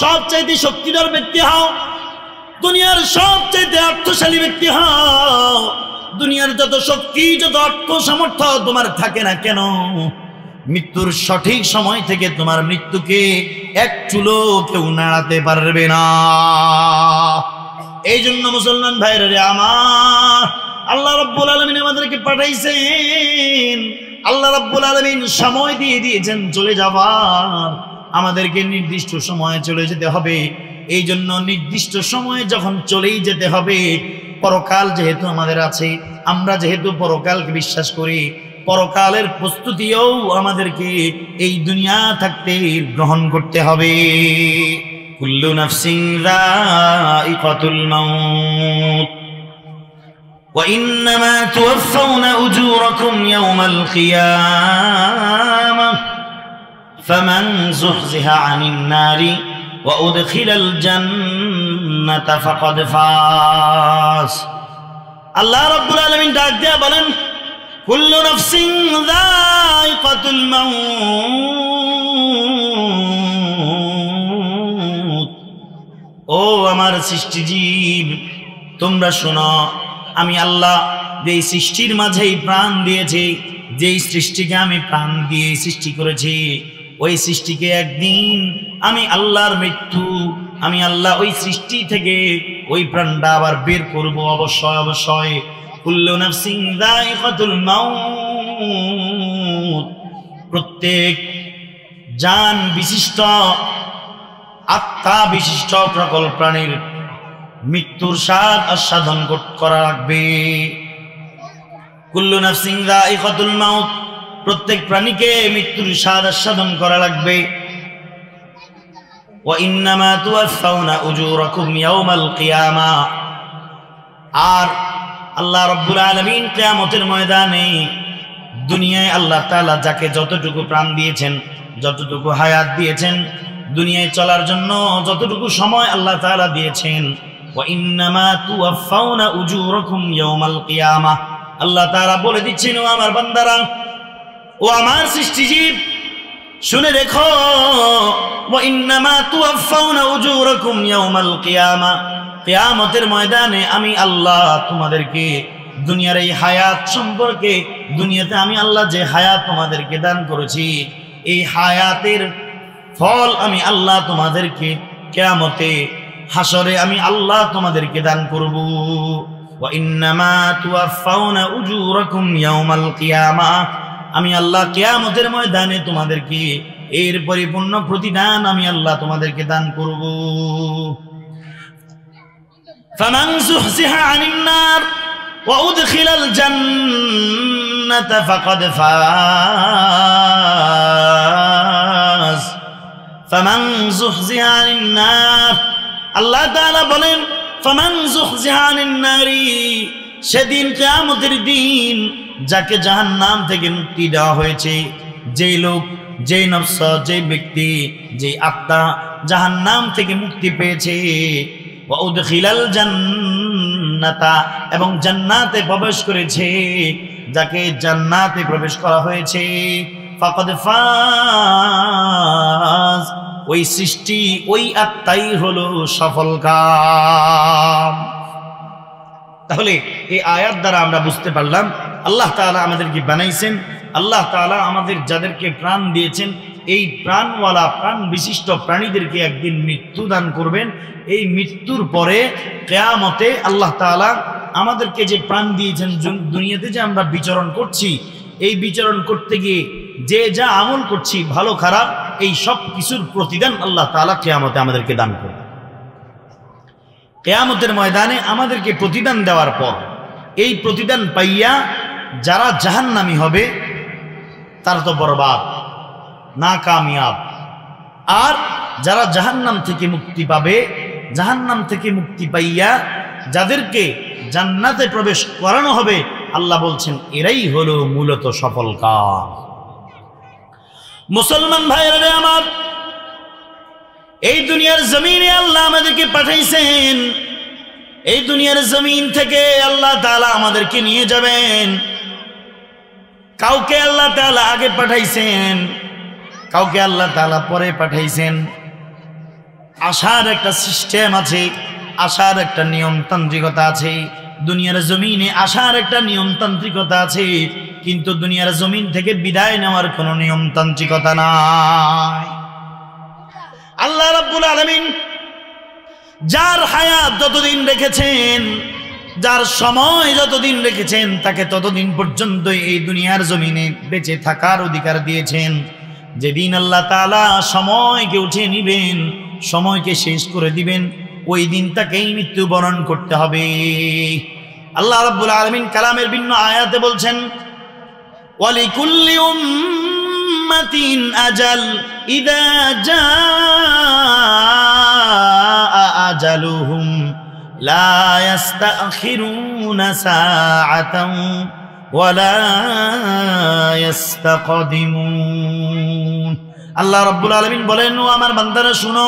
সবচাইতে শক্তিধর ব্যক্তি হও, দুনিয়ার সবচাইতে অর্থশালী ব্যক্তি হও, দুনিয়ার যত শক্তি যত অর্থ সামর্থ্য তোমার থাকে না কেন, মৃত্যুর সঠিক সময় থেকে তোমার মৃত্যুকে এক চুলো কেউ নাড়াতে পারবে না। এই জন্য মুসলমান ভাইরা রে আমার, আল্লাহ রাব্বুল আলামিন আমাদেরকে পাঠাইছেন, আল্লাহ রাব্বুল আলামিন সময় দিয়ে দিয়েছেন চলে যাবার, আমাদেরকে নির্দিষ্ট সময়ে চলে যেতে হবে। এই জন্য নির্দিষ্ট সময়ে যখন চলেই যেতে হবে, পরকাল যেহেতু আমাদের আছে, আমরা যেহেতু পরকালকে বিশ্বাস করি, পরকালের প্রস্তুতিও আমাদেরকে এই দুনিয়া থাকতে গ্রহণ করতে হবে। কুল্লু নাফসিন যায়িকাতুল মাউত ওয়া ইন্নামা তুওয়াফাউনা উজুরাকুম ইয়াওমাল কিয়ামাহ ফামান যুহজিহা আনিন নারি ওয়া উদখিলাল জান্নাতা ফাকাদ ফাজ। আল্লাহ রাব্বুল আলামিন ডাক দিয়া বলেন, কুল্লু নাফসিন যায়িকাতুল মাউত, ও আমার সৃষ্টিজীব তোমরা শোনো, আমি আল্লাহ যেই সৃষ্টির মাঝেই প্রাণ দিয়েছি, যেই সৃষ্টিকে আমি প্রাণ দিয়ে সৃষ্টি করেছি, ওই সৃষ্টিকে একদিন আমি আল্লাহর মৃত্যু, আমি আল্লাহ ওই সৃষ্টি থেকে ওই প্রাণটা আবার বের করব অবশ্যই অবশ্যই। কুল্লু নাফসিন যায়িকাতুল মাউত, প্রত্যেক জান বিশিষ্ট আত্মা বিশিষ্ট সকল প্রাণীর মৃত্যুর স্বাদ আস্বাদন করা লাগবে। কুল্লু নাফসিন যায়িকাতুল মাউত, প্রত্যেক প্রাণীকে মৃত্যুর স্বাদ আস্বাদন করা লাগবে। ওয়া ইন্নামা তুওয়াফাউনা উজুরাকুম ইয়াওমাল কিয়ামা, আর আল্লাহ রাব্বুল আলামিন কিয়ামতের ময়দানে দুনিয়ায় আল্লাহ তাআলা যাকে যতটুকু প্রাণ দিয়েছেন, যতটুকু হায়াত দিয়েছেন, দুনিয়ায় চলার জন্য যতটুকু সময় আল্লাহ তাআলা দিয়েছেন, ওয়া ইন্নামা তুওয়াফাউনা উজুরাকুম ইয়াওমাল কিয়ামা, আল্লাহ তাআলা বলে দিচ্ছেন, ও আমার বান্দারা, ও আমার সৃষ্টিজীব শুনে রেখো, ওয়া ইন্নামা তুওয়াফাউনা উজুরাকুম ইয়াওমাল কিয়ামা, কিয়ামতের ময়দানে আমি আল্লাহ তোমাদেরকে দুনিয়ার এই হায়াত সম্পর্কে, দুনিয়াতে আমি আল্লাহ যে হায়াত তোমাদেরকে দান করেছি, এই হায়াতের ফল আমি আল্লাহ তোমাদেরকে কিয়ামতে হাসরে আমি আল্লাহ তোমাদেরকে দান করব। ওয়া ইন্নামা তুওয়াফাউনা উজুরাকুম ইয়াওমাল কিয়ামা, আমি আল্লাহ কিয়ামতের ময়দানে তোমাদেরকে এর পরিপূর্ণ প্রতিদান আমি আল্লাহ তোমাদেরকে দান করব। ফামান যুহজিহা আনিন নার ওয়া উদখিলাল জান্নাতা ফাকাদ ফাজ। ফামান যুহজিহা আনিন নার, আল্লাহ তাআলা বলেন, ফামান যুহজিহা আনিন নারি, সেদিন কিয়ামতের দিন যাকে জাহান্নাম থেকে মুক্তি দেওয়া হয়েছে, যেই লোক, যেই নফস, যেই ব্যক্তি, যেই আত্মা জাহান্নাম থেকে মুক্তি পেয়েছে, ওয়া উদখিলাল জান্নাতা, এবং জান্নাতে প্রবেশ করেছে, যাকে জান্নাতে প্রবেশ করা হয়েছে, ফাকাদ ফাজ, ওই সৃষ্টি ওই আত্মাই হলো সফলকাম। তাহলে এই আয়াত দ্বারা আমরা বুঝতে পারলাম আল্লাহ তাআলা আমাদেরকে বানাইছেন, আল্লাহ তাআলা আমাদের যাদেরকে প্রাণ দিয়েছেন, এই প্রাণওয়ালা প্রাণ বিশিষ্ট প্রাণীদেরকে একদিন মৃত্যু দান করবেন। এই মৃত্যুর পরে কিয়ামতে আল্লাহ তাআলা আমাদেরকে যে প্রাণ দিয়েছেন, দুনিয়াতে যে আমরা বিচরণ করছি, এই বিচরণ করতে গিয়ে যে যা আমল করছি ভালো খারাপ, এই সব কিছুর প্রতিদান আল্লাহ তাআলা কিয়ামতে আমাদেরকে দান করবেন। কিয়ামতের ময়দানে আমাদেরকে প্রতিদান দেওয়ার পর এই প্রতিদান পাইয়া যারা জাহান্নামী হবে তারা তো বরবাদ, না কামিয়াব। আর যারা জাহান্নাম থেকে মুক্তি পাবে, জাহান্নাম থেকে মুক্তি পাইয়া যাদেরকে জান্নাতে প্রবেশ করানো হবে, আল্লাহ বলছেন এরাই হলো মূলত সফলকাম। মুসলমান ভাইরা আমার, এই দুনিয়ার জমিনে আল্লাহ আমাদেরকে পাঠাইছেন, এই দুনিয়ার জমিন থেকে আল্লাহ তাআলা আমাদেরকে নিয়ে যাবেন। কাউকে আল্লাহ তাআলা আগে পাঠাইছেন, কাউকে আল্লাহ তাআলা পরে পাঠাইছেন। আসার একটা সিস্টেম আছে, আসার একটা নিয়মতান্ত্রিকতা আছে, দুনিয়ার জমিনে আসার একটা নিয়মতান্ত্রিকতা আছে, কিন্তু দুনিয়ার জমিন থেকে বিদায় নেওয়ার কোনো নিয়মতান্ত্রিকতা নাই। আল্লাহ রাব্বুল আলামিন যার হায়াত যতদিন রেখেছেন, যার সময় যতদিন রেখেছেন, তাকে ততদিন পর্যন্ত এই দুনিয়ার জমিনে বেঁচে থাকার অধিকার দিয়েছেন। যেদিন আল্লাহ তাআলা সময়কে উঠিয়ে নিবেন, সময়কে শেষ করে দিবেন, ওই দিন তাকেই মৃত্যুবরণ করতে হবে। আল্লাহ রাব্বুল আলামিন কালামের ভিন্ন আয়াতে বলছেন, ওয়ালিকুল্লি উম্মাতিন আজাল ইযা জাআ আজালুহুম লা ইস্তাখিরুনা সাআতান ওয়া লা ইস্তাকদিমুন। আল্লাহ রাব্বুল আলামিন বলেন, ও আমার বান্দারা শুনো,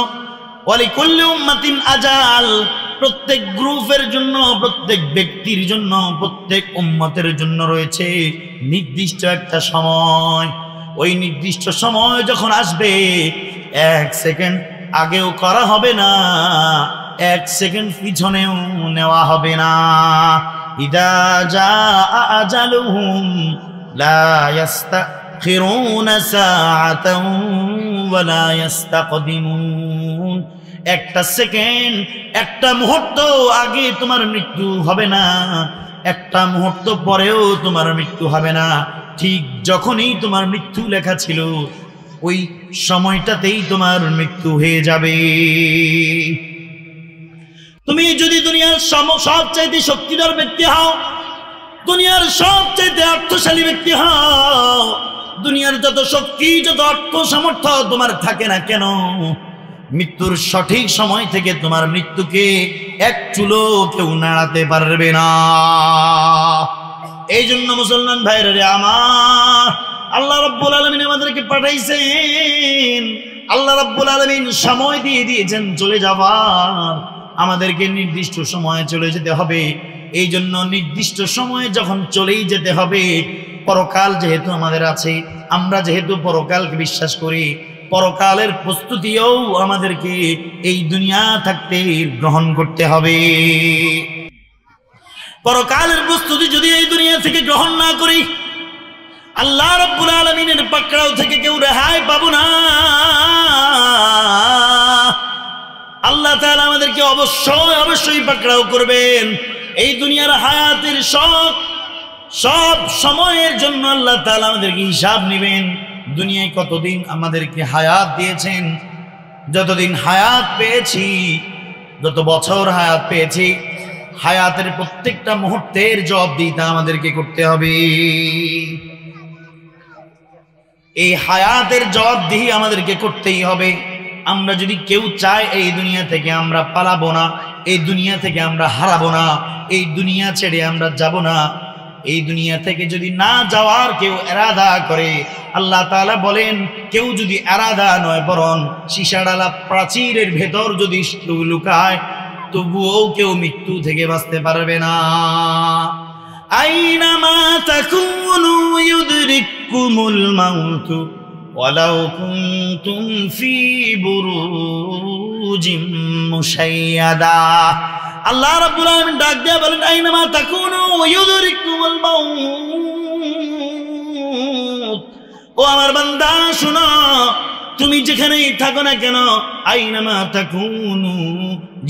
ওয়ালিকুল্লি উম্মাতিন আজাল, প্রত্যেক গ্রুপের জন্য, প্রত্যেক ব্যক্তির জন্য, প্রত্যেক উম্মতের জন্য রয়েছে নির্দিষ্ট একটা সময়। ওই নির্দিষ্ট সময় যখন আসবে, 1 সেকেন্ড আগেও করা হবে না, 1 সেকেন্ড পিছনেও নেওয়া হবে না। ইদা জাআ আজালুহুম লা ইস্তাখিরুনা সাআতান ওয়া লা ইস্তাকদিমুন। একটা সেকেন্ড, একটা মুহূর্ত আগে তোমার মৃত্যু হবে না, একটা মুহূর্ত পরেও তোমার মৃত্যু হবে না। ঠিক যখনই তোমার মৃত্যু লেখা ছিল, ওই সময়টাতেই তোমার মৃত্যু হয়ে যাবে। তুমি যদি দুনিয়ার সবচাইতে শক্তিধর ব্যক্তি হও, দুনিয়ার সবচাইতে অর্থশালী ব্যক্তি হও, দুনিয়ার যত শক্তি, যত অর্থ সামর্থ্য তোমার থাকে না কেন, মৃত্যুর সঠিক সময় থেকে তোমার মৃত্যুকে এক চুলো কেউ নাড়াতে পারবে না। এই জন্য মুসলমান ভাইরা রে আমার, আল্লাহ রাব্বুল আলামিন আমাদেরকে পাঠাইছেন, আল্লাহ রাব্বুল আলামিন সময় দিয়ে দিয়েছেন চলে যাবার, আমাদেরকে নির্দিষ্ট সময়ে চলে যেতে হবে। এই জন্য নির্দিষ্ট সময়ে যখন চলেই যেতে হবে, পরকাল যেহেতু আমাদের আছে, আমরা যেহেতু পরকালকে বিশ্বাস করি, পরকালের প্রস্তুতিও আমাদেরকে এই দুনিয়া থাকতে গ্রহণ করতে হবে। পরকালের প্রস্তুতি যদি এই দুনিয়া থেকে গ্রহণ না করি, আল্লাহ রাব্বুল আলামিনের পাকড়াও থেকে কেউ রেহাই পাবো না। আল্লাহ তাআলা আমাদেরকে অবশ্যই পাকড়াও করবেন। এই দুনিয়ার হায়াতের সব সময়ের জন্য আল্লাহ তাআলা আমাদেরকে হিসাব নেবেন। দুনিয়ায় কতদিন আমাদেরকে হায়াত দিয়েছেন, যতদিন হায়াত পেয়েছি, যত বছর হায়াত পেয়েছি, হায়াতের প্রত্যেকটা মুহূর্তের জবাবদিহিতা আমাদেরকে করতে হবে। এই হায়াতের জবাবদিহি আমাদেরকে করতেই হবে। আমরা যদি কেউ চাই এই দুনিয়া থেকে আমরা পালাবো না, এই দুনিয়া থেকে আমরা হারাবো না, এই দুনিয়া ছেড়ে আমরা যাব না, এই দুনিয়া থেকে যদি না যাওয়ার কেউ এরাদা করে, আল্লাহ তাআলা বলেন, কেউ যদি এরাদা নয় বরং সীসাডালা প্রাচীরের ভেতর যদি লুকায়, তবুও কেউ মৃত্যু থেকে বাঁচতে পারবে না। আইনামা তাকুনু ইউদরিকুমুল মাউতু ওয়ালাউ কুনতুম ফি বুরুজিম মুশাইয়াদা। আল্লাহ রাব্বুল আলামিন ডাক দিয়ে বলেন, আইনামা তাকুনু ইউদরিকুমুল মাউত। ও আমার বান্দা শুনো, তুমি যেখানেই থাকো না কেন, আইনামা তাকুনু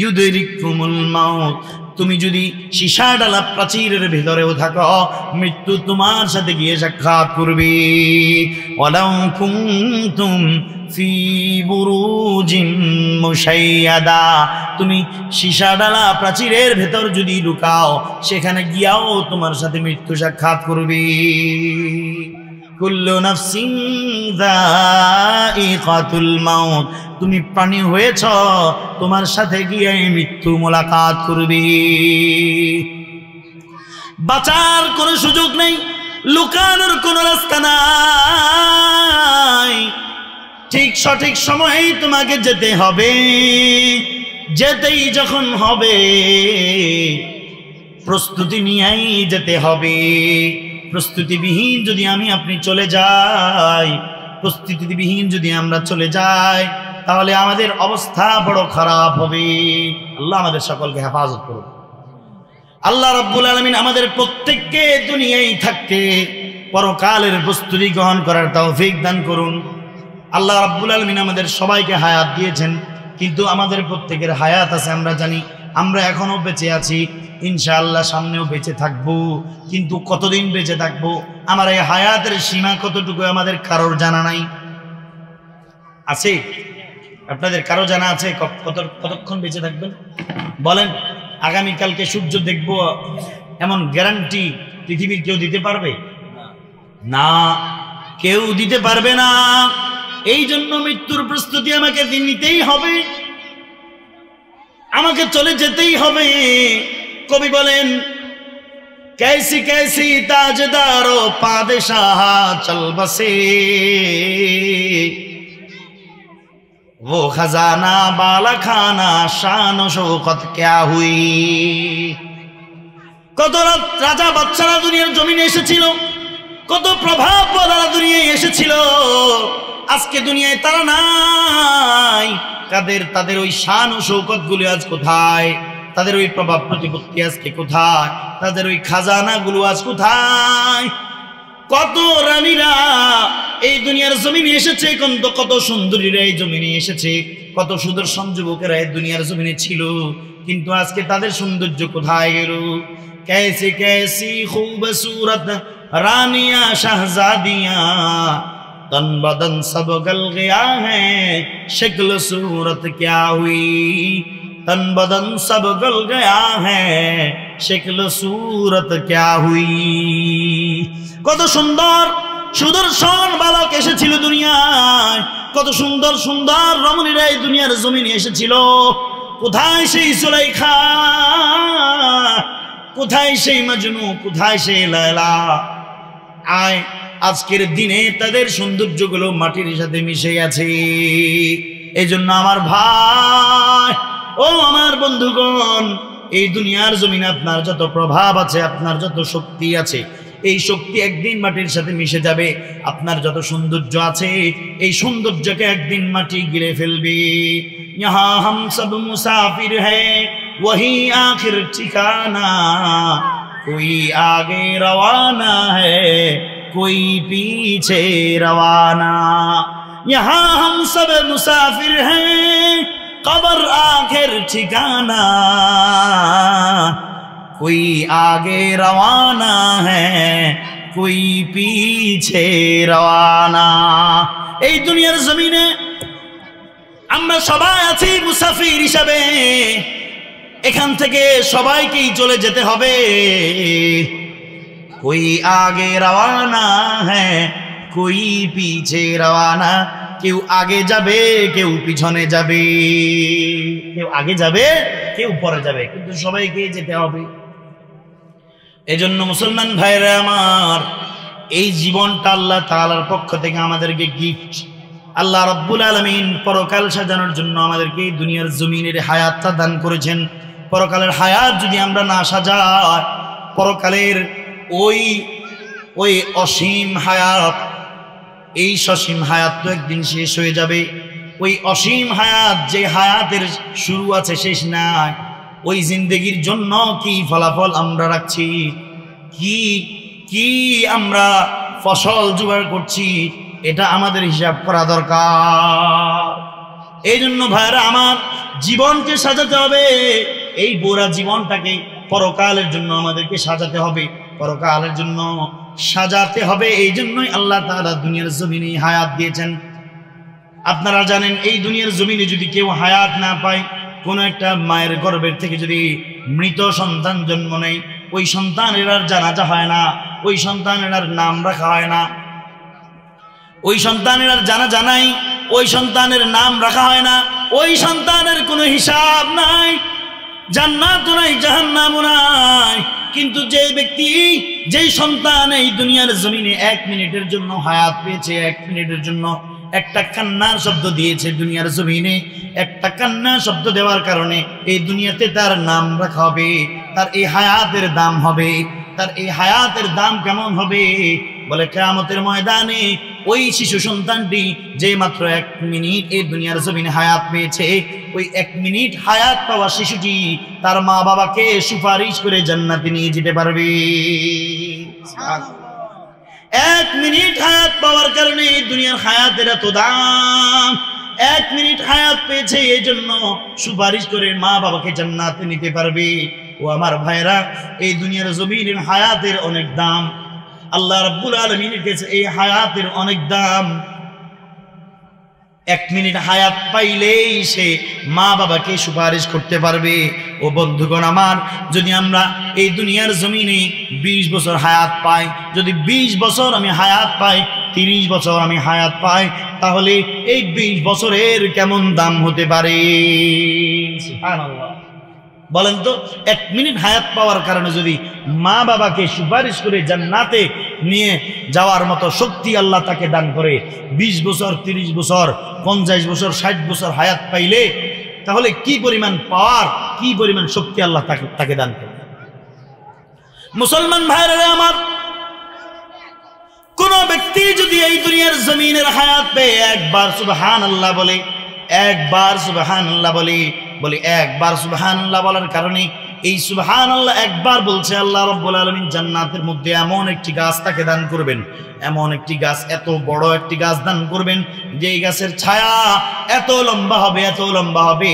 ইউদরিকুমুল মাউত, তুমি যদি সীসাডালা প্রাচীরের ভিতরেও থাকো, মৃত্যু তোমার সাথে গিয়ে সাক্ষাৎ করবে। ওয়ালাউ কুনতুম ফি বুরুজিম মুশাইয়াদা, তুমি সীসাডালা প্রাচীরের ভেতর যদি লুকাও, সেখানে গিয়াও তোমার সাথে মৃত্যু সাক্ষাৎ করবে। কুল্লু নাফসিন যায়িকাতুল মাউত, তুমি প্রাণী হয়েছ, তোমার সাথে গিয়ে মৃত্যু মোলাকাত করবে। বাঁচার কোনো সুযোগ নেই, লুকানোর কোনো রাস্তা নাই। ঠিক সঠিক সময়েই তোমাকে যেতে হবে। যেতেই যখন হবে, প্রস্তুতি নিয়েই যেতে হবে। প্রস্তুতিবিহীন যদি আপনি চলে যাই, প্রস্তুতিবিহীন যদি আমরা চলে যাই, তাহলে আমাদের অবস্থা বড় খারাপ হবে। আল্লাহ আমাদের সকলকে হেফাজত করুন। আল্লাহ রাব্বুল আলামিন আমাদের প্রত্যেককে দুনিয়ায় থাকতে পরকালের প্রস্তুতি গ্রহণ করার তৌফিক দান করুন। আল্লাহ রাব্বুল আলামিন আমাদের সবাইকে হায়াত দিয়েছেন, কিন্তু আমাদের প্রত্যেকের হায়াত আছে, আমরা জানি। আমরা এখনো বেঁচে আছি, ইনশাআল্লাহ সামনেও বেঁচে থাকবো, কিন্তু কতদিন বেঁচে থাকবো আমার এই হায়াতের সীমা কতটুকু আমাদের কারোর জানা নাই। আছে? আপনাদের কারো জানা আছে কতক্ষণ বেঁচে থাকবেন? বলেন। আগামীকালকে সূর্য দেখবো এমন গ্যারান্টি পৃথিবীর কেউ দিতে পারবে না? কেউ দিতে পারবে না। এই জন্য মৃত্যুর প্রস্তুতি আমাকে নিতেই হবে, আমাকে চলে যেতেই হবে। কবি বলেন, कैसी कैसी ताजदारो पादशाह चल बसे, वो खजाना बाला खाना शान शौकत क्या हुई। কত রাজা বাদশারা দুনিয়ার জমিনে এসেছিল, কত প্রভাব বলারা দুনিয়ায় এসেছিল, আজকে দুনিয়ায় তারা নাই। তাদের ওই শান ও শৌকত গুলো আজ কোথায়? তাদের ওই প্রভাব প্রতিপত্তি আজকে কোথায়? তাদের ওই খাজানা গুলো আজ কোথায়? কত রানীরা এই দুনিয়ার জমিনে এসেছে, কত সুন্দরীরা এই জমিনে এসেছে, কত সুদর্শন যুবকেরা এই দুনিয়ার জমিনে ছিল, কিন্তু আজকে তাদের সৌন্দর্য কোথায় গেল? कैसी कैसी खूबसूरत रानियां शहजादियां, तन बदन सब गल गया है, शक्ल सूरत क्या हुई। तन बदन सब गल गया है, शक्ल सूरत क्या हुई। কত সুন্দর সুদর্শন বালক এসেছিল দুনিয়ায়, কত সুন্দর সুন্দর রমণীরা এই দুনিয়ার জমিনে এসেছিল। কোথায় সেই সুলাইখা, কোথায় সেই মজনু, কোথায় সেই লায়লা? আয় আজকের দিনে তাদের সৌন্দর্যগুলো মাটির সাথে মিশে গেছে। এই জন্য আমার ভাই ও আমার বন্ধুগণ, এই দুনিয়ার জমিনে আপনার যত প্রভাব আছে, আপনার যত শক্তি আছে, এই শক্তি একদিন মাটির সাথে মিশে যাবে। আপনার যত সৌন্দর্য আছে, এই সৌন্দর্যকে একদিন মাটি গিলে ফেলবে। ইহা হাম সব মুসাফির হ্যায়, वही आखिर ठिकाना, कोई आगे रवाना है, कोई पीछे रवाना। यहाँ हम सब मुसाफिर हैं, कब्र आखिर ठिकाना, कोई आगे रवाना है, कोई पीछे रवाना। এই দুনিয়ার জমিনে আমরা সবাই আছি মুসাফির হিসাবে, এখান থেকে সবাইকেই চলে যেতে হবে। कोई आगे रवाना है, कोई पीछे रवाना। কেউ আগে যাবে, কেউ পিছনে যাবে, কেউ আগে যাবে, কেউ পরে যাবে, কিন্তু সবাইকে যেতে হবে। এজন্য মুসলমান ভাইরা আমার, এই জীবনটা আল্লাহ তাআলার পক্ষ থেকে আমাদেরকে গিফট। আল্লাহ রাব্বুল আলামিন পরকাল সাজানোর জন্য আমাদেরকে দুনিয়ার জমিনের হায়াতটা দান করেছেন। পরকালের হায়াত যদি আমরা না সাজাই, পরকালের ওই অসীম হায়াত, এই সসীম হায়াত তো একদিন শেষ হয়ে যাবে। ওই অসীম হায়াত, যে হায়াতের শুরু আছে শেষ নাই, ওই জিন্দেগির জন্য কি ফলাফল আমরা রাখছি, কি আমরা ফসল জোগাড় করছি, এটা আমাদের হিসাব করা দরকার। এই জন্য ভাইরা আমার, জীবনকে সাজাতে হবে। এই গোরা জীবনটাকে পরকালের জন্য আমাদেরকে সাজাতে হবে, পরকালের জন্য সাজাতে হবে। এই জন্যই আল্লাহ তাআলা দুনিয়ার জমিনে হায়াত দিয়েছেন। আপনারা জানেন, এই দুনিয়ার জমিনে যদি কেউ হায়াত না পায়, কোন একটা মায়ের গর্ভের থেকে যদি মৃত সন্তান জন্ম নেয়, ওই সন্তানের আর জানাজা হয় না, ওই সন্তানের আর নাম রাখা হয় না, ওই সন্তানের আর জানাজা নাই, ওই সন্তানের নাম রাখা হয় না, ওই সন্তানের কোনো হিসাব নাই, জান্নাতও নাই, জাহান্নামও নাই। কিন্তু যে ব্যক্তি, যেই সন্তান এই দুনিয়ার জমিনে 1 মিনিটের জন্য হায়াত পেয়েছে, 1 মিনিটের জন্য একটা কান্নার শব্দ দিয়েছে দুনিয়ার জমিনে, একটা কান্নার শব্দ দেওয়ার কারণে এই দুনিয়াতে তার নাম রাখা হবে, তার এই হায়াতের দাম হবে। তার এই হায়াতের দাম কেমন হবে? বলে কিয়ামতের ময়দানে ওই শিশু সন্তানটি যে মাত্র 1 মিনিট এই দুনিয়ার জমিনে হায়াত পেয়েছে, ওই 1 মিনিট হায়াত পাওয়া শিশুটি তার মা বাবাকে সুপারিশ করে জান্নাতে নিয়ে যেতে পারবে। 1 মিনিট হায়াত পাওয়ার কারণে এই দুনিয়ার হায়াতের এত দাম। 1 মিনিট হায়াত পেয়েছে এই জন্য সুপারিশ করে মা বাবাকে জান্নাতে নিতে পারবে। ও আমার ভাইরা, এই দুনিয়ার জমিনের হায়াতের অনেক দাম। আল্লাহ রাব্বুল আলামিনের কাছে এই হায়াতের অনেক দাম। 1 মিনিট হায়াত পাইলেই সে মা বাবাকে সুপারিশ করতে পারবে। ও বন্ধুগণ আমার, যদি আমরা এই দুনিয়ার জমিনে 20 বছর হায়াত পাই, যদি 20 বছর আমি হায়াত পাই, 30 বছর আমি হায়াত পাই, তাহলে এই 20 বছরের কেমন দাম হতে পারে? সুবহানাল্লাহ। বলেন তো, 1 মিনিট হায়াত পাওয়ার কারণে যদি মা বাবাকে সুপারিশ করে জান্নাতে নিয়ে যাওয়ার মতো শক্তি আল্লাহ তাকে দান করে, 20 বছর, 30 বছর, 50 বছর, 60 বছর হায়াত পাইলে, তাহলে কি পরিমাণ পাওয়ার, কি পরিমাণ শক্তি আল্লাহ তাকে দান করে। মুসলমান ভাইরা আমার, কোন ব্যক্তি যদি এই দুনিয়ার জমিনের হায়াত পেয়ে একবার সুবহানাল্লাহ বলে, একবার সুবহানাল্লাহ বলে একবার সুবহানাল্লাহ বলার কারণে, এই সুবহানাল্লাহ একবার বলছে, আল্লাহ রাব্বুল আলামিন জান্নাতের মধ্যে এমন একটি গাছ তাকে দান করবেন, এমন একটি গাছ, এত বড় একটি গাছ দান করবেন, যেই গাছের ছায়া এত লম্বা হবে, এত লম্বা হবে,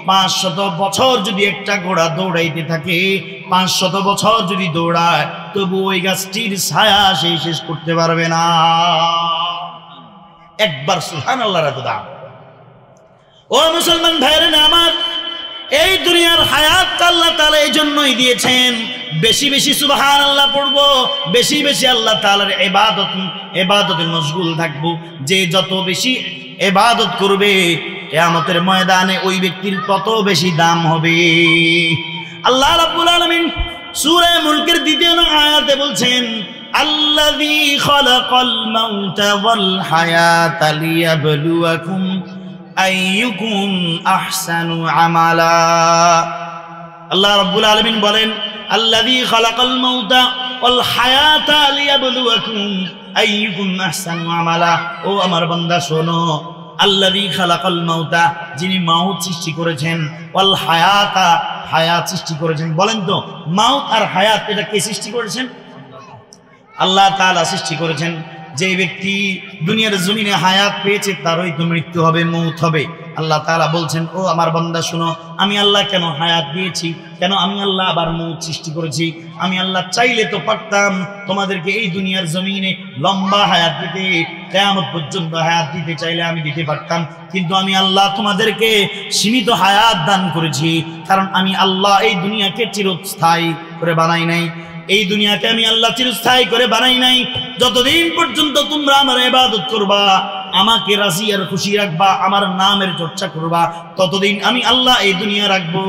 500 বছর যদি একটা ঘোড়া দৌড়াইতে থাকে, 500 বছর যদি দৌড়ায়, তবু ওই গাছটির ছায়া সেই শেষ করতে পারবে না। একবার সুবহানাল্লাহর এত দাম। ও মুসলমান ভাইরা আমার, এই দুনিয়ার হায়াত আল্লাহ তাআলা এই জন্যই দিয়েছেন, বেশি বেশি সুবহানাল্লাহ পড়বো, বেশি বেশি আল্লাহ তাআলার ইবাদতে মশগুল থাকবো। যে যত বেশি ইবাদত করবে, কিয়ামতের ময়দানে ওই ব্যক্তির তত বেশি দাম হবে। আল্লাহ রাব্বুল আলামিন সূরা মুলকের 2 নং আয়াতে বলছেন, আল্লাযী খালাকাল মাউতা ওয়াল হায়াতা লিয়াবলুয়াকুম আইয়ুকুম আহসানু আমালা। আল্লাহ রাব্বুল আলামিন বলেন, আল্লাযী খালাকাল মাউতা ওয়াল হায়াতা লিয়াবলুয়াকুম আইয়ুকুম আহসানু আমালা। ও আমার বান্দা শোনো, আল্লাযী খালাকাল মাউতা, যিনি মাউত সৃষ্টি করেছেন, ওয়াল হায়াতা, হায়াত সৃষ্টি করেছেন। বলেন তো, মাউত আর হায়াত এটা কে সৃষ্টি করেছেন? আল্লাহ তাআলা সৃষ্টি করেছেন। যে ব্যক্তি দুনিয়ার জমিনে হায়াত পেয়েছে তারই তো মৃত্যু হবে, মৌত হবে। আল্লাহ তাআলা বলছেন, ও আমার বান্দা শুনো, আমি আল্লাহ কেন হায়াত দিয়েছি, কেন আমি আল্লাহ আবার মৌত সৃষ্টি করেছি? আমি আল্লাহ চাইলে তো পারতাম তোমাদেরকে এই দুনিয়ার জমিনে লম্বা হায়াত দিতে, কিয়ামত পর্যন্ত হায়াত দিতে চাইলে আমি দিতে পারতাম, কিন্তু আমি আল্লাহ তোমাদেরকে সীমিত হায়াত দান করেছি, কারণ আমি আল্লাহ এই দুনিয়াকে চিরস্থায়ী করে বানাই নাই। এই দুনিয়াকে আমি আল্লাহ চিরস্থায়ী করে বানাই নাই। যতদিন পর্যন্ত তোমরা আমার ইবাদত করবা, আমাকে রাজি আর খুশি রাখবা, আমার নামের চর্চা করবা, ততদিন আমি আল্লাহ এই দুনিয়া রাখবো।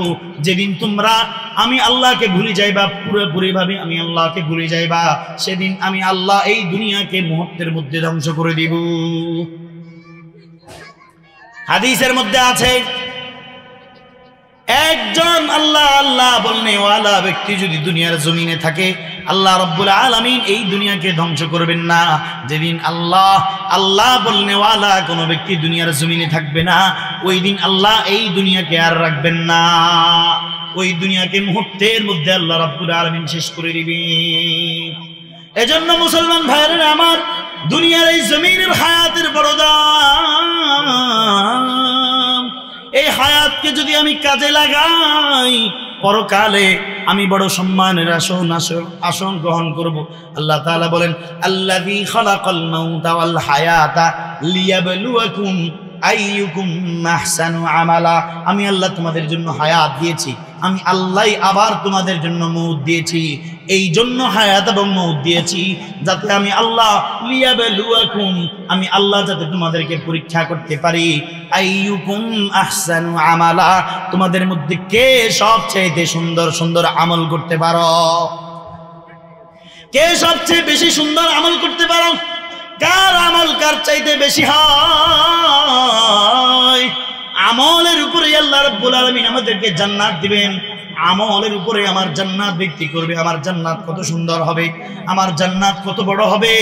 যেদিন তোমরা আমি আল্লাহকে ভুলে যাইবা, পুরোপুরি ভাবে আমি আল্লাহকে ভুলে যাইবা, সেদিন আমি আল্লাহ এই দুনিয়াকে মুহূর্তের মধ্যে ধ্বংস করে দিব। হাদিসের মধ্যে আছে, একজন আল্লাহ আল্লাহ বলনেওয়ালা ব্যক্তি যদি দুনিয়ার জমিনে থাকে, আল্লাহ রাব্বুল আলামিন এই দুনিয়াকে ধ্বংস করবেন না। যেদিন আল্লাহ আল্লাহ বলনেওয়ালা কোনো ব্যক্তি দুনিয়ার জমিনে থাকবে না, ওই দিন আল্লাহ এই দুনিয়াকে আর রাখবেন না। ওই দুনিয়াকে মুহূর্তের মধ্যে আল্লাহ রাব্বুল আলামিন শেষ করে দিবেন। এজন্য মুসলমান ভাইরা আমার, দুনিয়ার এই জমিনের হায়াতের বড় দাম। এই হায়াতকে যদি আমি কাজে লাগাই, পরকালে আমি বড় সম্মানের আসন গ্রহণ করব। আল্লাহ তাআলা বলেন, আল্লাযী খালাকাল মাউতা ওয়াল হায়াতা লিয়াবলুয়াকুম আইয়ুকুম আহসানু আমালা। আমি আল্লাহ তোমাদের জন্য হায়াত দিয়েছি, আমি আল্লাহই আবার তোমাদের জন্য মউত দিয়েছি। এই জন্য হায়াত এবং মউত দিয়েছি, যাতে আমি আল্লাহ লিয়াবলুয়াকুম, আমি আল্লাহ যাতে তোমাদেরকে পরীক্ষা করতে পারি। আইয়ুকুম আহসানু আমালা, তোমাদের মধ্যে কে সবচেয়ে সুন্দর সুন্দর আমল করতে পারো, কে সবচেয়ে বেশি সুন্দর আমল করতে পারো, কার আমল কার চাইতে বেশি হয়। আমলের উপরে আল্লাহ রাব্বুল আলামিন আমাদেরকে জান্নাত দিবেন। আমলের উপরে আমার জান্নাত ভিত্তি করবে। আমার জান্নাত কত সুন্দর হবে, আমার জান্নাত কত বড় হবে,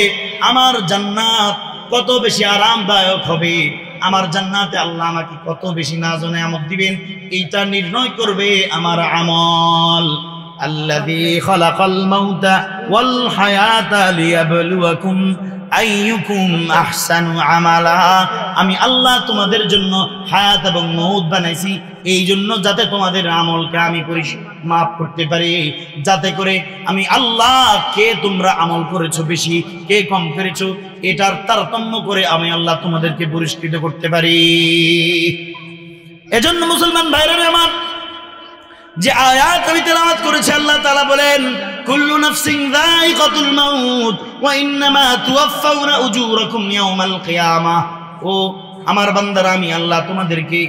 আমার জান্নাত কত বেশি আরামদায়ক হবে, আমার জান্নাতে আল্লাহ আমাকে কত বেশি নাজ ও নেয়ামত দিবেন, এইটা নির্ণয় করবে আমার আমল। আল্লাযী খালাকাল মাউতা ওয়াল হায়াতা লিয়াবলুয়াকুম আইয়ুকুম আহসানু আমালা। আমি আল্লাহ তোমাদের জন্য হায়াত এবং মউত বানাইছি এই জন্য যাতে তোমাদের আমলকে আমি মাফ করতে পারি, যাতে করে আমি আল্লাহ কে তোমরা আমল করেছো বেশি কে কম করেছো এটার তারতম্য করে আমি আল্লাহ তোমাদেরকে পুরস্কৃত করতে পারি। এজন্য মুসলমান ভাইরা আমার, যে আয়াত আমি তেলাওয়াত করেছি আল্লাহ তাআলা বলেন কুল্লু নাফসিন যায়িকাতুল মাউত ওয়া ইন্নামা তুওয়াফাউনা উজুরাকুম ইয়াওমাল কিয়ামাহ। ও আমার বান্দারা, আমি আল্লাহ তোমাদেরকে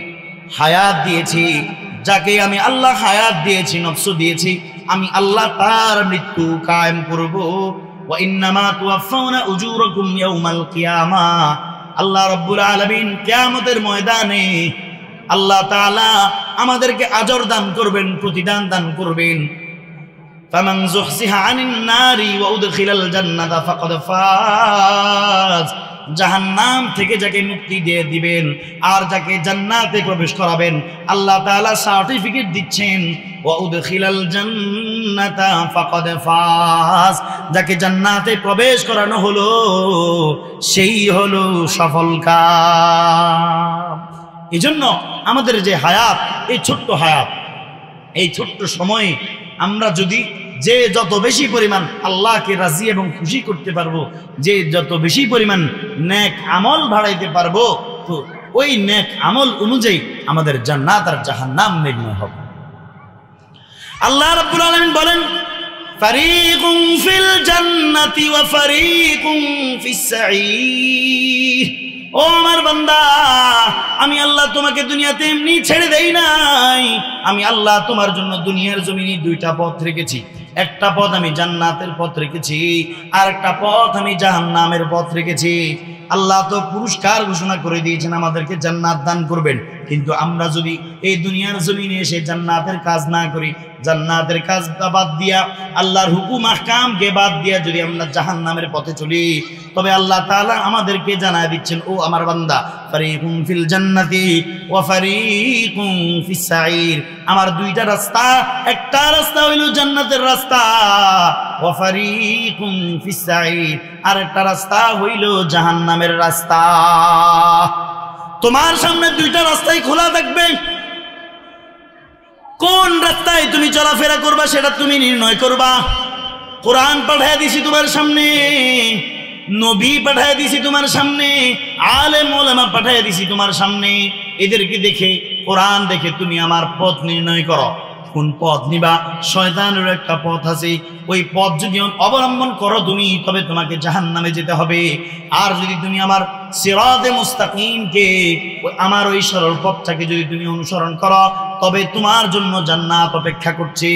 হায়াত দিয়েছি, যাকে আমি আল্লাহ হায়াত দিয়েছি, নফস দিয়েছি, আমি আল্লাহ তার মৃত্যু কায়েম করব। ওয়া ইন্নামা তুওয়াফাউনা উজুরাকুম ইয়াওমাল কিয়ামাহ। আল্লাহ রাব্বুল আলামিন কিয়ামতের ময়দানে আল্লাহ তাআলা আমাদেরকে আজর দান করবেন, প্রতিদান দান করবেন। ফামান যুহসিহা আনিন নারি ওয়া উদখিলাল জান্নাতা ফাকাদ ফাজ। জাহান্নাম থেকে যাকে মুক্তি দিয়ে দিবেন আর যাকে জান্নাতে প্রবেশ করাবেন, আল্লাহ তাআলা সার্টিফিকেট দিচ্ছেন ওয়া উদখিলাল জান্নাতা ফাকাদ ফাজ। যাকে জান্নাতে প্রবেশ করানো হলো সেই হলো সফলকাম। এজন্য আমাদের যে হায়াত, এই ছোট্ট হায়াত, এই ছোট্ট সময়ে আমরা যদি যে যত বেশি পরিমাণ আল্লাহকে রাজি এবং খুশি করতে পারবো, যে যত বেশি পরিমাণ নেক আমল বাড়াইতে পারবো, তো ওই নেক আমল অনুযায়ী আমাদের জান্নাত আর জাহান্নাম নির্ণয় হবে। আল্লাহ রাব্বুল আলামিন বলেন ফারিকুন ফিল জান্নাতি ওয়া ফারিকুন ফিস সাঈর। ও আমার বান্দা, আমি আল্লাহ তোমাকে দুনিয়াতে এমনি ছেড়ে দেই নাই। আমি আল্লাহ তোমার জন্য দুনিয়ার জমিনে দুইটা পথ রেখেছি। একটা পথ আমি জান্নাতের পথ রেখেছি, আর একটা পথ আমি জাহান্নামের পথ রেখেছি। আল্লাহ তো পুরস্কার ঘোষণা করে দিয়েছেন আমাদেরকে জান্নাত দান করবেন, কিন্তু আমরা যদি এই দুনিয়ার জমিনে এসে জান্নাতের কাজ না করি, জান্নাতের কাজ বাদ দিয়া আল্লাহর হুকুম আহকামকে বাদ দিয়া যদি আমরা জাহান্নামের পথে চলি, তবে আল্লাহ তাআলা আমাদেরকে জানায় দিচ্ছেন, ও আমার বান্দা, ফারিকুন ফিল জান্নাতি ওয়া ফারিকুন ফিস সাঈর। আমার দুইটা রাস্তা, একটা রাস্তা হইল জান্নাতের রাস্তা, ওয়া ফারিকুন ফিস সাঈর, আর একটা রাস্তা হইল জাহান্নামের রাস্তা। তোমার সামনে দুইটা রাস্তাই খোলা থাকবে। কোন রাস্তায় তুমি চলাফেরা করবা সেটা তুমি নির্ণয় করবা। কোরআন পাঠায় দিছি তোমার সামনে, নবী পাঠায় দিছি তোমার সামনে, আলেম ওলামা পাঠায় দিছি তোমার সামনে। এদেরকে দেখে, কোরআন দেখে তুমি আমার পথ নির্ণয় করো। কোন পথ নিবা? শয়তানের একটা পথ আছে, ওই পথ যদি অবলম্বন করো তুমি, তবে তোমাকে জাহান্নামে যেতে হবে। আর যদি তুমি আমার সিরাতে মুস্তাকিমকে, আমার ওই সরল পথটাকে যদি তুমি অনুসরণ করো, তবে তোমার জন্য জান্নাত অপেক্ষা করছে।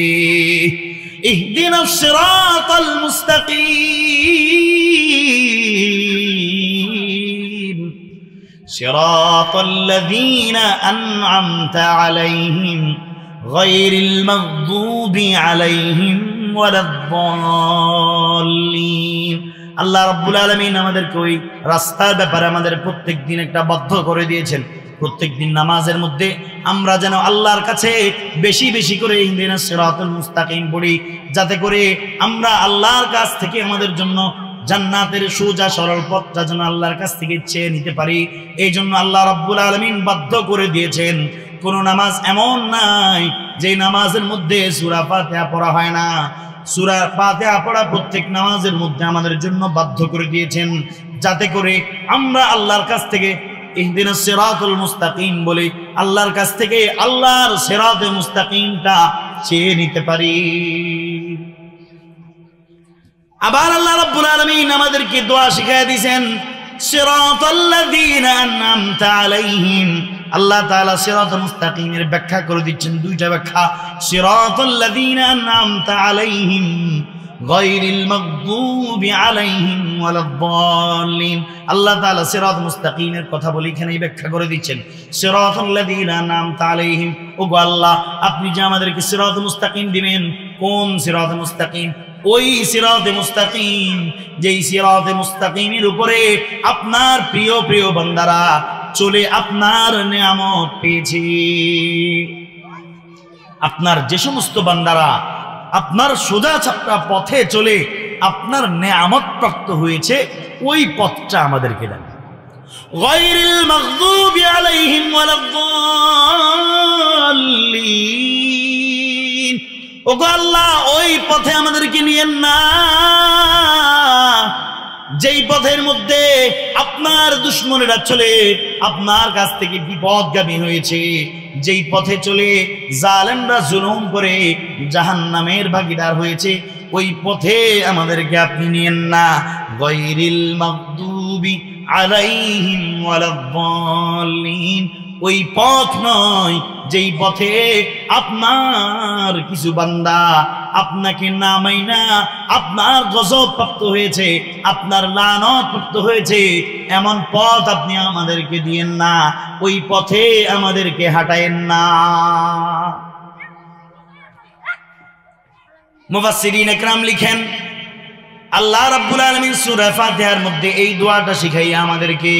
ইহদিনাস সিরাতাল মুস্তাকিম সিরাতাল লাযীনা আন'আমতা আলাইহিম গায়রিল মাগদুবি আলাইহিম ওয়ালাদ-দাল্লিন। আল্লাহ রাব্বুল আলামিন আমাদেরকে ওই রাস্তার ব্যাপারে আমাদের প্রত্যেকদিন একটা বাধ্য করে দিয়েছেন। প্রত্যেকদিন নামাজের মধ্যে আমরা যেন আল্লাহর কাছে বেশি বেশি করে ইহদিনাস সিরাতাল মুস্তাকিম পড়ি, যাতে করে আমরা আল্লাহর কাছ থেকে আমাদের জন্য জান্নাতের সোজা সরল পথটা যেন আল্লাহর কাছ থেকে চেয়ে নিতে পারি। এই জন্য আল্লাহ রাব্বুল আলামিন বাধ্য করে দিয়েছেন। কোন নামাজ এমন নাই যে নামাজের মধ্যে সূরা ফাতিহা পড়া হয় না। সূরা ফাতিহা পড়া প্রত্যেক নামাজের মধ্যে আমাদের জন্য বাধ্য করে দিয়েছেন, যাতে করে আমরা আল্লাহর কাছ থেকে ইহদিনাস সিরাতাল মুস্তাকিম বলে আল্লাহর কাছ থেকে আল্লাহর সিরাতে মুস্তাকিমটা চেয়ে নিতে পারি। আবার আল্লাহ রাব্বুল আলামিন আমাদেরকে দোয়া শিখিয়ে দিয়েছেন, সিরাতাল লাযীনা আন'আমতা আলাইহিম। আল্লাহ তাআলা সিরাতাল মুস্তাকিমের ব্যাখ্যা করে দিচ্ছেন, দুইটা ব্যাখ্যা। সিরাতাল লাযীনা আন'আমতা আলাইহিম গায়রিল মাগদুবি আলাইহিম ওয়ালাদ-দাল্লিন। আল্লাহ তাআলা সিরাত মুস্তাকিমের কথা বলে এখানেই ব্যাখ্যা করে দিচ্ছেন, সিরাতাল লাযীনা আন'আমতা আলাইহিম। ওগো আল্লাহ, আপনি যে আমাদেরকে সিরাত মুস্তাকিম দিবেন, কোন সিরাতে মুস্তাকিম? ওই সিরাতে মুস্তাকিম যেই সিরাতে মুস্তাকিমের উপরে আপনার প্রিয় প্রিয় বান্দারা চলে আপনার নিয়ামত পেয়েছে। আপনার যে সমস্ত বান্দারা আপনার সোজা ছাপটা পথে চলে আপনার নিয়ামত প্রাপ্ত হয়েছে, ওই পথটা আমাদেরকে দেন। গায়রিল মাগদুবি আলাইহিম ওয়ালাদ-দাল্লিন। ওগো আল্লাহ, ওই পথে আমাদেরকে নিয়েন না যেই পথের মধ্যে আপনার দুশমনেরা চলে আপনার কাছ থেকে বিপদগামী হয়েছে, যেই পথে চলে জালেমরা জুলুম করে জাহান্নামের ভাগীদার হয়েছে, ওই পথে আমাদেরকে আপনি নিয়েন না। গায়রিল মাগদুবি আলাইহিম ওয়ালাদ-দাল্লিন। ওই পথ নয় যেই পথে আপনার কিছু বান্দা আপনাকে না মাইনা আপনার গজব প্রাপ্ত হয়েছে, আপনার লানত প্রাপ্ত হয়েছে, এমন পথ আপনি আমাদেরকে দিয়েন না, ওই পথে আমাদেরকে হাঁটায়েন না। মুফাসসিরিন ইকরাম লিখেন, আল্লাহ রাব্বুল আলামিন সূরা ফাতিহার মধ্যে এই দোয়াটা শিখাইয়া আমাদেরকে।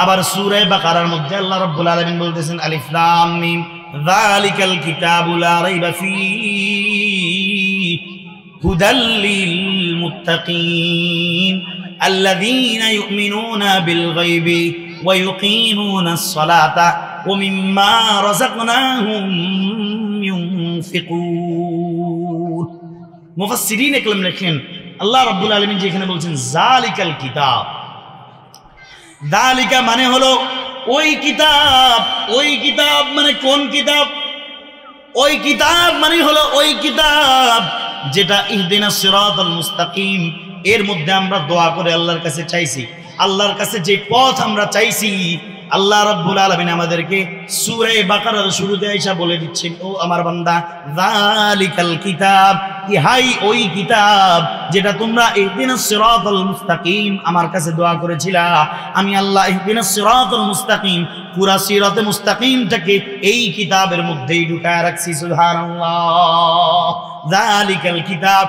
আবার সূরা বাকারার মধ্যে আল্লাহ রাব্বুল আলামিন বলতেছেন, আলিফ লাম মিম যালিকাল কিতাবু লা রাইবা ফীহি হুদাল লিল মুত্তাকিন আল্লাযীনা ইউমিনুনা বিল গায়বি ওয়া ইউকিমুনাস সালাতা ওয়া মিম্মা রাযাকনাহুম ইউনফিকুন। মুফাসসিরিন ইকরাম লিখেন, আল্লাহ রাব্বুল আলামিন যেখানে বলছেন যালিকাল কিতাব, যালিকা মানে হলো ওই কিতাব। ওই কিতাব মানে কোন কিতাব? ওই কিতাব মানে হলো ওই কিতাব যেটা ইহদিনাস সিরাতাল মুস্তাকিম, এর মধ্যে আমরা দোয়া করে আল্লাহর কাছে চাইছি। আল্লাহর কাছে যে পথ আমরা চাইছি, আল্লাহ রাব্বুল আলামিন আমাদেরকে সূরা বাকারার শুরুতে আইসা বলে দিচ্ছেন, ও আমার বান্দা, যালিকাল কিতাব, ইহাই ওই কিতাব যেটা তোমরা ইহদিনাস সিরাতাল মুস্তাকিম আমার কাছে দোয়া করেছিলা। আমি আল্লাহ ইহদিনাস সিরাতাল মুস্তাকিম, পুরা সিরাতে মুস্তাকিমটাকে এই কিতাবের মধ্যেই ঢুকায় রাখছি। সুবহানাল্লাহ। যালিকাল কিতাব,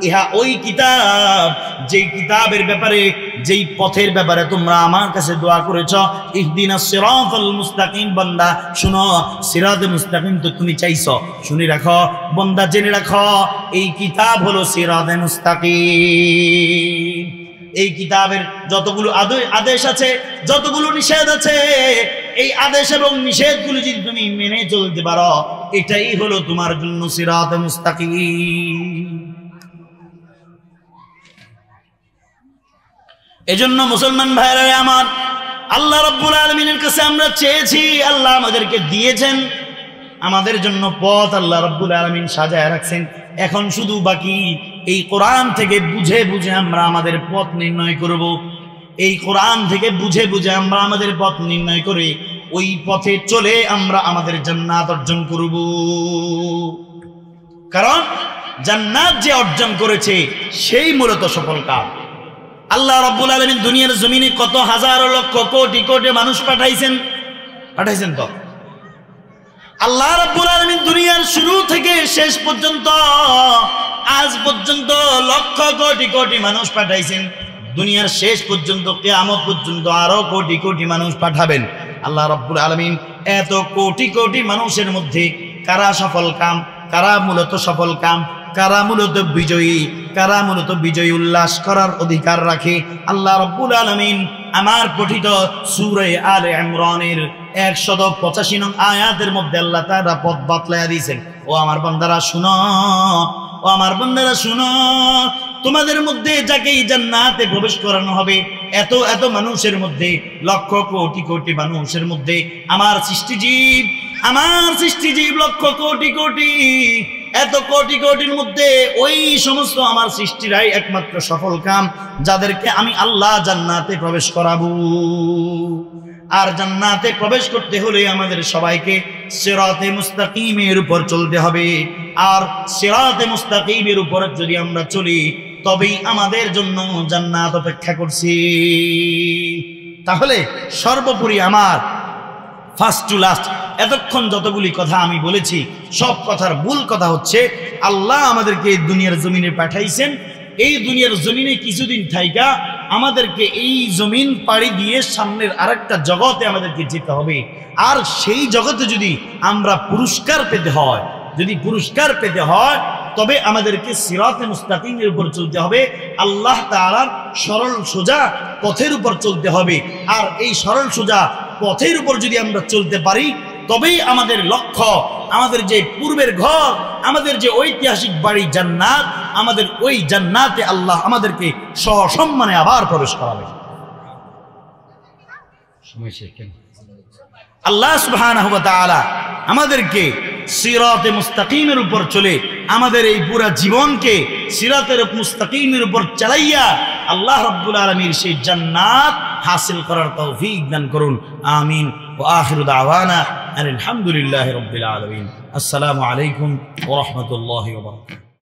ইহা ওই কিতাব যেই কিতাবের ব্যাপারে, যেই পথের ব্যাপারে তোমরা আমার কাছে দোয়া করেছ, ইহদিনাস সিরাতাল মুস্তাকিম। বান্দা শুনো, সিরাতে মুস্তাকিম তো তুমি চাইছো, শুনে রাখো বান্দা, জেনে রাখো, এই কিতাব হলো সিরাতে মুস্তাকিম। এই কিতাবের যতগুলো আদেশ আছে, যতগুলো নিষেধ আছে, এই আদেশ এবং নিষেধগুলো যদি তুমি মেনে চলতে পারো, এটাই হলো তোমার জন্য সিরাতে মুস্তাকিম। এজন্য মুসলমান ভাইরা আমার, আল্লাহ রাব্বুল আলামিনের কাছে আমরা চেয়েছি, আল্লাহ আমাদেরকে দিয়েছেন, আমাদের জন্য পথ আল্লাহ রাব্বুল আলামিন সাজায় রাখছেন। এখন শুধু বাকি এই কোরআন থেকে বুঝে বুঝে আমরা আমাদের পথ নির্ণয় করব। এই কোরআন থেকে বুঝে বুঝে আমরা আমাদের পথ নির্ণয় করে ওই পথে চলে আমরা আমাদের জান্নাত অর্জন করব। কারণ জান্নাত যে অর্জন করেছে সেই মূলত সফল কাম। আল্লাহ রাব্বুল আলামিন দুনিয়ার জমিনে কত হাজার লক্ষ কোটি কোটি মানুষ পাঠাইছেন তো। আল্লাহ রাব্বুল আলামিন দুনিয়ার শুরু থেকে শেষ পর্যন্ত আজ পর্যন্ত লক্ষ কোটি কোটি মানুষ পাঠাইছেন। দুনিয়ার শেষ পর্যন্ত, কিয়ামত পর্যন্ত আরো কোটি কোটি মানুষ পাঠাবেন। আল্লাহ রাব্বুল আলামিন এত কোটি কোটি মানুষের মধ্যে কারা সফল কাম, কারা মূলত সফল কাম, কারা মূলত বিজয়ী, কারা মূলত বিজয়ী উল্লাস করার অধিকার রাখে, আল্লাহ রাব্বুল আলামিন আমার পঠিত সূরা আলে ইমরানের 185 নং আয়াতের মধ্যে আল্লাহ তাআলা পথ বাতলায়া দিয়েছেন। ও আমার বান্দারা শুনো, ও আমার বান্দারা শুনো, তোমাদের মধ্যে যাকেই জান্নাতে প্রবেশ করানো হবে, এত এত মানুষের মধ্যে, লক্ষ কোটি কোটি মানুষের মধ্যে আমার সৃষ্টিজীব লক্ষ কোটি কোটি, এত কোটি কোটির মধ্যে ওই সমস্ত আমার সৃষ্টিরাই একমাত্র সফল কাম, যাদেরকে আমি আল্লাহ জান্নাতে প্রবেশ করাবো। আর জান্নাতে প্রবেশ করতে হলে আমাদের সবাইকে সিরাতে মুস্তাকিমের উপর চলতে হবে। আর সিরাতে মুস্তাকিমের উপর যদি আমরা চলি, তবেই আমাদের জন্য জান্নাত অপেক্ষা করছে। তাহলে সর্বোপরি আমার ফার্স্ট টু লাস্ট এতক্ষণ যতগুলি কথা আমি বলেছি, সব কথার মূল কথা হচ্ছে আল্লাহ আমাদেরকে এই দুনিয়ার জমিনে পাঠাইছেন। এই দুনিয়ার জমিনে কিছুদিন থাইকা আমাদেরকে এই জমিন পাড়ি দিয়ে সামনের আরেকটা জগতে আমাদেরকে যেতে হবে। আর সেই জগতে যদি আমরা পুরস্কার পেতে হয়, তবে আমাদেরকে সিরাতে মুস্তাকিমের উপর চলতে হবে, আল্লাহ তাআলার সরল সোজা পথের উপর চলতে হবে। আর এই সরল সোজা পথের উপর যদি আমরা চলতে পারি, তবেই আমাদের লক্ষ্য, আমাদের যে পূর্বের ঘর, আমাদের যে ঐতিহাসিক বাড়ি জান্নাত, আমাদের ওই জান্নাতে আল্লাহ আমাদেরকে সসম্মানে আবার প্রবেশ করাবে। আল্লাহ সুবহানাহু ওয়া তাআলা আমাদেরকে সিরাতে মুস্তাকিমের উপর চলে আমাদের এই পুরা জীবনকে সিরাতের মুস্তাকিমের উপর চালাইয়া আল্লাহ রাব্বুল আলামিন সেই জান্নাত হাসিল করার তৌফিক দান করুন। আমিন। ওয়া আখিরু দাওয়ানা আলহামদুলিল্লাহি রাব্বিল আলামিন। আসসালামু আলাইকুম ওয়া রাহমাতুল্লাহি ওয়া বারাকাতুহু।